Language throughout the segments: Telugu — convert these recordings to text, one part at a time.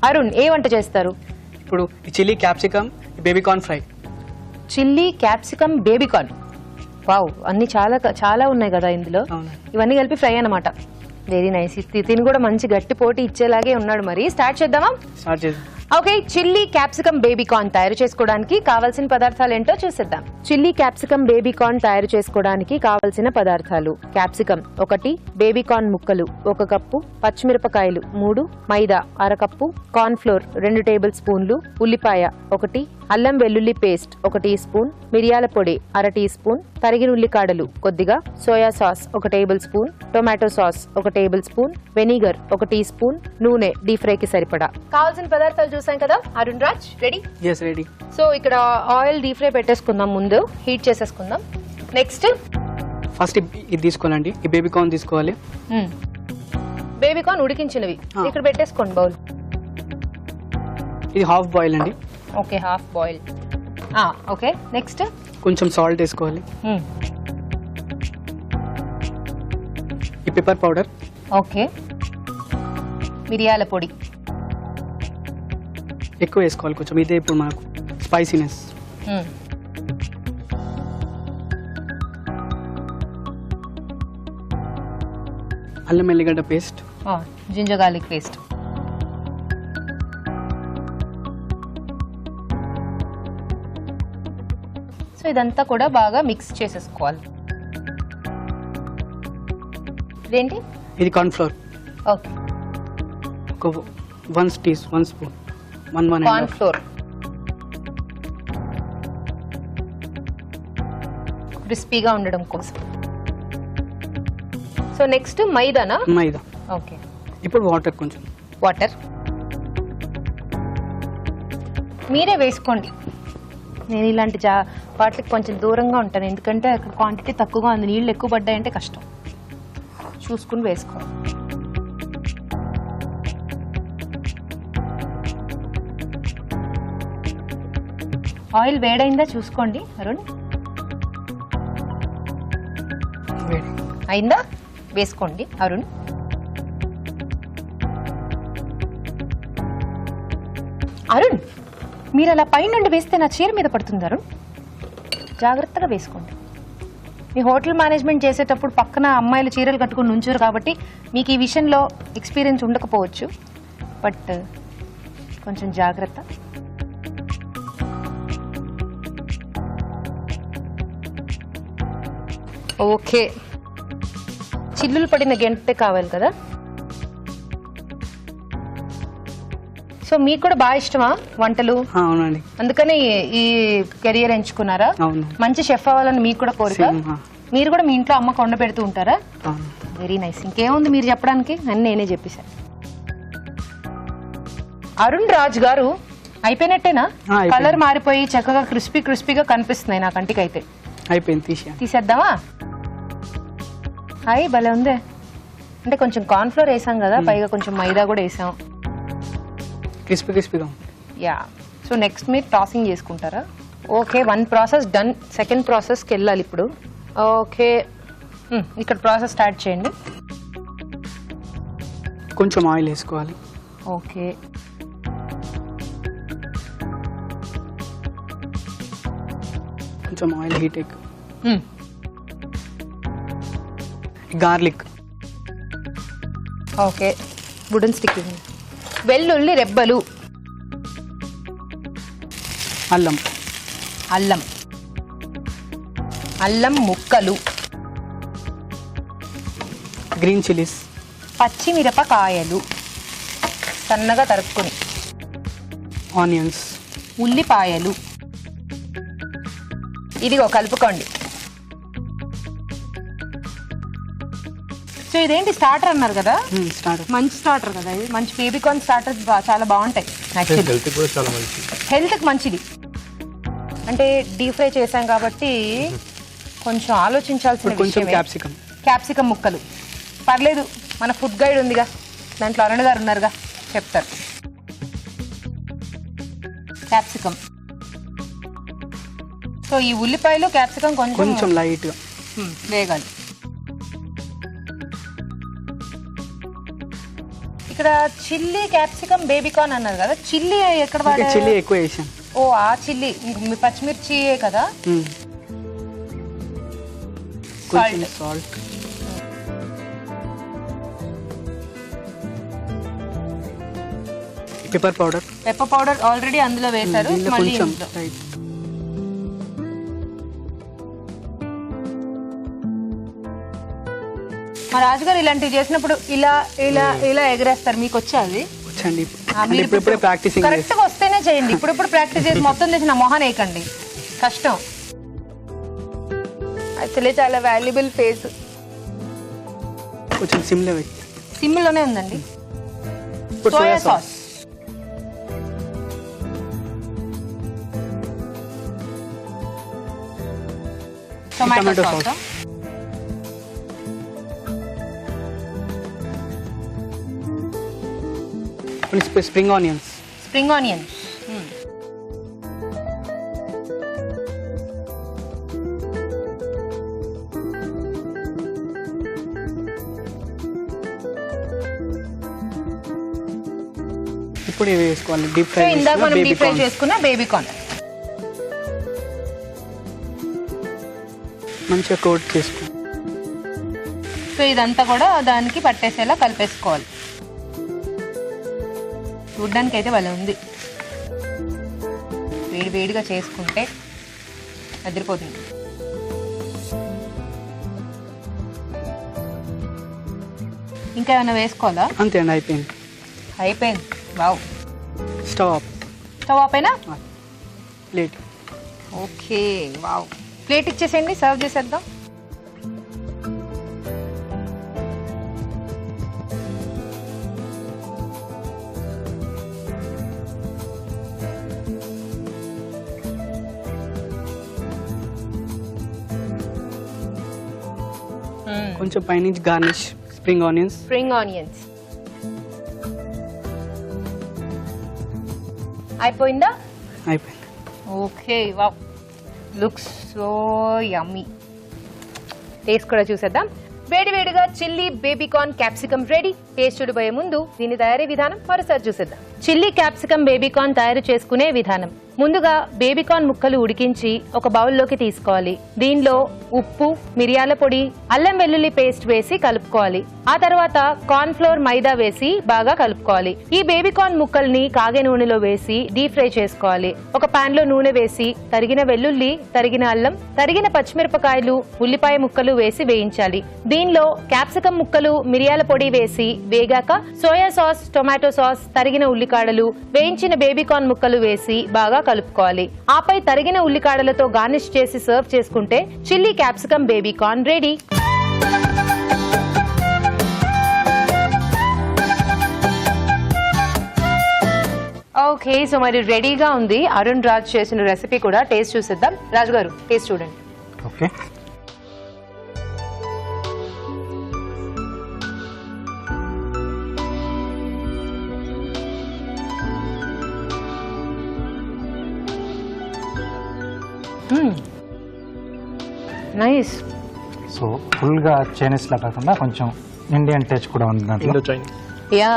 అరుణ్ ఏ వంట చేస్తారు? ఇప్పుడు chilli capsicum baby corn fry. Chilli capsicum baby corn. Wow, అన్ని చాలా చాలా ఉన్నాయి కదా ఇందులో. ఇవన్నీ కలిపి ఫ్రై అన్నమాట. Very nice. తిని కూడా మంచి గట్టి పోటీ ఇచ్చేలాగే ఉన్నాడు. మరి స్టార్ట్ చేద్దామా? స్టార్ట్ చేద్దాం. ఓకే, చిల్లీ క్యాప్సికమ్ బేబీకార్న్ తయారు చేసుకోవడానికి కావాల్సిన పదార్థాలు ఏంటో చూసేద్దాం. చిల్లీ క్యాప్సికమ్ బేబీకార్న్ తయారు చేసుకోవడానికి కావాల్సిన పదార్థాలు: క్యాప్సికమ్ 1, బేబీకార్న్ ముక్కలు 1 కప్పు, పచ్చిమిరపకాయలు 3, మైదా 1/2 కప్పు, కార్న్ ఫ్లోర్ 2 టేబుల్ స్పూన్లు, ఉల్లిపాయ 1, అల్లం వెల్లుల్లి పేస్ట్ 1 టీ స్పూన్, మిరియాల పొడి 1/2 టీ స్పూన్, తరిగిన ఉల్లికాడలు కొద్దిగా, soya sauce 1 table spoon, tomato sauce 1 table spoon, vinegar 1 tea spoon, నూనె డీప్ ఫ్రైకి సరిపడా. కావాల్సిన పదార్థాలు చూసాం కదా. Arun Raj ready? yes ready. So ఇక్కడ ఆయిల్ డీప్ ఫ్రై పెట్టేసుకుందాం, ముందు హీట్ చేసేసుకుందాం. నెక్స్ట్ ఫస్ట్ ఇది తీసుకోవాలండి. ఈ బేబీకార్న్ తీసుకోవాలి. బేబీకార్న్ ఉడికించినవి ఇక్కడ పెట్టేసుకోండి బౌల్. ఇది హాఫ్ బాయిల్ అండి. Okay, half boil. Okay, next కొంచెం సాల్ట్ వేసుకోవాలి. ఈ పెప్పర్ పౌడర్. ఓకే, మిరియాల పొడి ఎక్కువ వేసుకోవాలి కొంచెం, ఇదే ఇప్పుడు మనకు స్పైసీనెస్. అల్లం ఎల్లిగడ్డ paste, ginger garlic paste. So ఇదంతా కూడా బాగా మిక్స్ చేసేసుకోవాలి. ఇదేంటి? ఇది కార్న్ ఫ్లోర్. ఓకే, ఒక 1 స్పూన్, 1 కార్న్ ఫ్లోర్ క్రిస్పీగా ఉండడం కోసం. సో నెక్స్ట్ మైదానా? మైదా. ఓకే, ఇప్పుడు వాటర్, కొంచెం వాటర్ మీరే వేసుకోండి. నేను ఇలాంటి వాటికి కొంచెం దూరంగా ఉంటాను, ఎందుకంటే అక్కడ క్వాంటిటీ తక్కువగా ఉంది. నీళ్ళు ఎక్కువ పడ్డాయంటే కష్టం, చూసుకుని వేసుకోవాలి. ఆయిల్ వేడైందా చూసుకోండి అరుణ్. అయిందా? వేసుకోండి అరుణ్. అరుణ్, మీరు అలా పైనుండి వేస్తే నా చీర మీద పడుతుంది అరుణ్, జాగ్రత్తగా వేసుకోండి. మీ హోటల్ మేనేజ్మెంట్ చేసేటప్పుడు పక్కన అమ్మాయిలు చీరలు కట్టుకుని నుంచారు కాబట్టి మీకు ఈ విషయంలో ఎక్స్పీరియన్స్ ఉండకపోవచ్చు, బట్ కొంచెం జాగ్రత్త. ఓకే, చిల్లులు పడిన గంటే కావాలి కదా. సో మీకు కూడా బాగా ఇష్టమా వంటలు? అవునండి. అందుకనే ఈ కెరియర్ ఎంచుకున్నారా? అవును. మంచి షెఫ్ అవ్వాలని మీకు కూడా కోరిక. మీరు కూడా మీ ఇంట్లో అమ్మకు వండ పెడుతూ ఉంటారా? Very nice. ఇంకేముంది మీరు చెప్పడానికి, అని నేనే చెప్పేశాను. అరుణ్ రాజ్ గారు అయిపోయినట్టేనా? కలర్ మారిపోయి చక్కగా క్రిస్పీగా కనిపిస్తున్నాయి నా కంటికైతే. అయిపోయింది, తీసేద్దామా? హాయ్, భలే ఉందే. అంటే కొంచెం కార్న్ ఫ్లోర్ వేసాం కదా, పైగా కొంచెం మైదా కూడా వేసాం. క్రిస్పీగా. యా. సో నెక్స్ట్ మీరు టాసింగ్ చేసుకుంటారా? Okay, 1 process done. సెకండ్ ప్రాసెస్కి వెళ్ళాలి ఇప్పుడు. ఓకే, ఇక్కడ ప్రాసెస్ స్టార్ట్ చేయండి. కొంచెం ఆయిల్ వేసుకోవాలి. ఓకే, కొంచెం ఆయిల్ హీట్ ఎక్కువ. గార్లిక్. Okay, wooden stick. వెల్లుల్లి రెబ్బలు. అల్లం ముక్కలు. Green chillies. పచ్చిమిరపకాయలు సన్నగా తరుక్కుని. ఆనియన్స్. ఉల్లిపాయలు. ఇదిగో కలుపుకోండి. సో ఇదేంటి, స్టార్టర్ అన్నారు కదా? మంచి స్టార్టర్ కదా ఇది, మంచి బేబీకార్న్ స్టార్టర్ చాలా బాగుంటాయి. హెల్త్కి మంచిది. అంటే డీప్ ఫ్రై చేసాం కాబట్టి కొంచెం ఆలోచించాల్సిన విషయం. క్యాప్సికమ్ ముక్కలు పర్లేదు, మన ఫుడ్ గైడ్ ఉందిగా, దాంట్లో అరుణ్ గారు ఉన్నారుగా, చెప్తారు. క్యాప్సికమ్. సో ఈ ఉల్లిపాయలు క్యాప్సికమ్ కొంచెం లైట్గా వేగాలి. ఇక్కడ ఇక్కడ చిల్లీ క్యాప్సికమ్ బేబీకార్న్ అన్నారు కదా, చిల్లీ ఎక్కడ ఇంకా వాడారు? చిల్లీ ఎక్కువ వేసాను. ఓ ఆ చిల్లీ మీ పచ్చిమిర్చియే కదా. కొంచెం సాల్ట్, పెప్పర్ పౌడర్ ఆల్రెడీ అందులో వేశారు, దీనిలో మళ్ళీ కొంచెం ఇందులో. రైట్. మా రాజుగారు ఇలాంటివి చేసినప్పుడు ఇలా ఇలా ఇలా ఎగరేస్తారు, మీకు వచ్చా అది? వచ్చండి. ఇప్పుడే ప్రాక్టీసింగ్ కరెక్ట్ గా వస్తేనే చేయండి, ఇప్పుడు ప్రాక్టీస్ చేసి మొత్తం చేసి నా మొహాన్ వేయకండి, కష్టం. యాక్చువల్లీ చాలా వాల్యుబుల్ ఫేస్. కొంచెం సిమ్లో వేసి సిమ్ లోనే ఉందండి. ఇప్పుడు soya sauce, tomato sauce, spring onions. ఇప్పుడు ఇవి వేసుకోవాలి. డీప్ సో ఫ్రై ఇందాక మనం డీప్ ఫ్రై చేసుకున్న బేబీకార్న్ మంచిగా కోట్ చేసుకో. సో ఇదంతా కూడా దానికి పట్టేసేలా కలిపేసుకోవాలి. చూడ్డానికి అయితే భలే ఉంది, వేడిగా చేసుకుంటే అదిరిపోతుంది. ఇంకా ఏమైనా వేసుకోవాలా? అంతే అండి, అయిపోయింది. వావ్. స్టవ్ ఆపేనా? ప్లేట్. Okay, wow. ప్లేట్ ఇచ్చేసేయండి, సర్వ్ చేసేద్దాం. కొంచెం పైనుంచి గార్నిష్ స్ప్రింగ్ ఆనియన్స్. అయిపోయిందా? అయిపోయింది. Okay, wow, looks so yummy. Taste కూడా చూసేద్దాం. వేడివేడిగా chilli baby corn capsicum ready. Taste చూడబోయే ముందు దీని తయారీ విధానం మరోసారి చూసేద్దాం. చిల్లీ క్యాప్సికమ్ బేబీకార్న్ తయారు చేసుకునే విధానం. ముందుగా బేబీకార్న్ ముక్కలు ఉడికించి ఒక బౌల్లోకి తీసుకోవాలి. దీనిలో ఉప్పు, మిరియాల పొడి, అల్లం వెల్లుల్లి పేస్ట్ వేసి కలుపుకోవాలి. ఆ తర్వాత కార్న్ ఫ్లోర్, మైదా వేసి బాగా కలుపుకోవాలి. ఈ బేబీకార్న్ ముక్కల్ని కాగే నూనెలో వేసి డీప్ ఫ్రై చేసుకోవాలి. ఒక పాన్ లో నూనె వేసి తరిగిన వెల్లుల్లి, తరిగిన అల్లం, తరిగిన పచ్చిమిరపకాయలు, ఉల్లిపాయ ముక్కలు వేసి వేయించాలి. దీనిలో క్యాప్సికమ్ ముక్కలు, మిరియాల పొడి వేసి వేగాక సోయా సాస్, టొమాటో సాస్, తరిగిన ఉల్లికాడలు, వేయించిన బేబీకార్న్ ముక్కలు వేసి బాగా కలుపుకోవాలి. ఆపై తరిగిన ఉల్లికాడలతో గార్నిష్ చేసి సర్వ్ చేసుకుంటే chilli capsicum baby corn ready. Okay, so మరి రెడీగా ఉంది అరుణ్ రాజ్ చేసిన రెసిపీ కూడా. టేస్ట్ చూసేద్దాం. రాజు గారు టేస్ట్ చూడండి. Okay, nice. సో ఫుల్గా చైనీస్లా కాకుండా కొంచెం ఇండియన్ టచ్ కూడా ఉంది దాంట్లో. యా,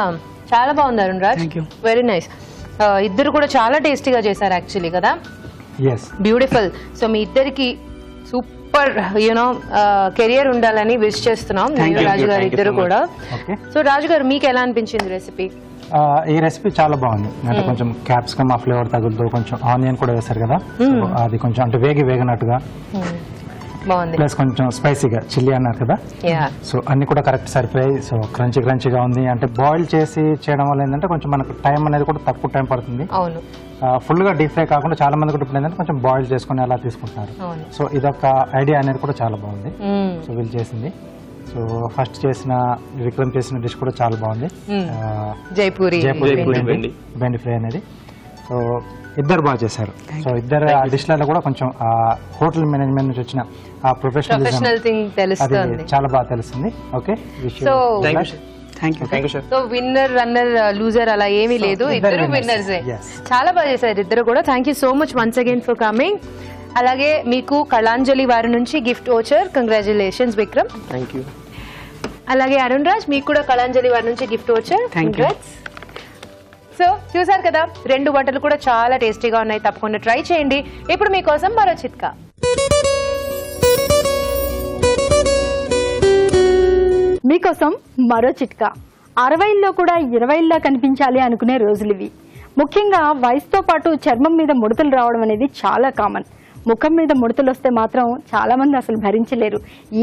చాలా బాగుంది Arun Raj. Thank you. Very nice. ఇద్దరు కూడా చాలా టేస్టీగా చేశారు యాక్చువల్లీ కదా. Yes, beautiful. సో మీ ఇద్దరికి సూపర్ యూనో కెరియర్ ఉండాలని విష్ చేస్తున్నాం. Thank you. రాజు గారు ఇద్దరు కూడా. ఓకే. సో రాజు గారు మీకు ఎలా అనిపించింది రెసిపీ? ఈ రెసిపీ చాలా బాగుంది. అంటే కొంచెం క్యాప్సికమ్ ఆ ఫ్లేవర్ తగులుతూ కొంచెం ఆనియన్ కూడా వేశారు కదా, సో అది కొంచెం అంటే వేగినట్టుగా, బాగుంది. ప్లస్ కొంచెం స్పైసీగా చిల్లీ అన్నారు కదా, యా, సో అన్ని కూడా కరెక్ట్ సరిపోయాయి. సో క్రంచీగా ఉంది. అంటే బాయిల్ చేసి చేయడం వల్ల ఏంటంటే కొంచెం మనకు టైం అనేది కూడా తక్కువ టైం పడుతుంది. అవును ఫుల్గా డీప్ ఫ్రై కాకుండా చాలా మంది కూడా ఇప్పుడు ఏంటంటే కొంచెం బాయిల్ చేసుకుని అలా తీసుకుంటున్నారు. అవును. సో ఇదొక ఐడియా అనేది కూడా చాలా బాగుంది. సో వీళ్ళు చేసింది. సో ఫస్ట్ చేసిన విక్రమ్ చేసిన డిష్ కూడా చాలా బాగుంది. జైపూరి బెండి ఫ్రై అనేది. సో ఇద్దరు బాగా చేశారు. సో ఇద్దరు ఆ డిష్లలో కూడా కొంచెం ఆ హోటల్ మేనేజ్మెంట్ నుంచి వచ్చిన ఆ ప్రొఫెషనల్ థింగ్ అది తెలుస్తుంది. చాలా బాగా తెలుస్తుంది. Okay, so thank you sir. So winner, runner, loser అలా ఏమీ లేదు, ఇద్దరు విన్నర్స్. చాలా బాగా చేశారు ఇద్దరు కూడా. Thank you so much once again for coming. అలాగే మీకు కళాంజలి వారి నుంచి gift voucher. Congratulations Vikram. Thank you. అలాగే అరుణ్ రాజ్, మీకు కూడా కళాంజలి వారి నుంచి గిఫ్ట్ వచ్చారు. Thank you. సో చూసారు కదా, 2 వంటలు కూడా చాలా టేస్టీగా ఉన్నాయి. తప్పకుండా ట్రై చేయండి. ఇప్పుడు మీకోసం మరో చిట్కా. మీకోసం మరో చిట్కా. 60ల్లో కూడా 20ల్లో కనిపించాలి అనుకునే రోజులు ఇవి. ముఖ్యంగా వయసుతో పాటు చర్మం మీద ముడతలు రావడం అనేది చాలా కామన్. ముఖం మీద ముడతలు వస్తే మాత్రం చాలా మంది అసలు భరించలేరు.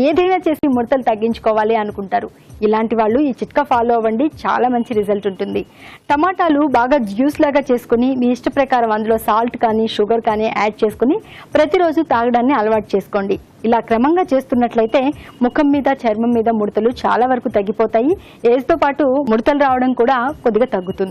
ఏదైనా చేసి ముడతలు తగ్గించుకోవాలి అనుకుంటారు. ఇలాంటి వాళ్ళు ఈ చిట్కా ఫాలో అవ్వండి, చాలా మంచి రిజల్ట్ ఉంటుంది. టమాటాలు బాగా జ్యూస్ లాగా చేసుకుని మీ ఇష్ట ప్రకారం అందులో సాల్ట్ కానీ షుగర్ కానీ యాడ్ చేసుకుని ప్రతిరోజు తాగడాన్ని అలవాటు చేసుకోండి. ఇలా క్రమంగా చేస్తున్నట్లయితే ముఖం మీద చర్మం మీద ముడతలు చాలా వరకు తగ్గిపోతాయి. ఏజ్తో పాటు ముడతలు రావడం కూడా కొద్దిగా తగ్గుతుంది.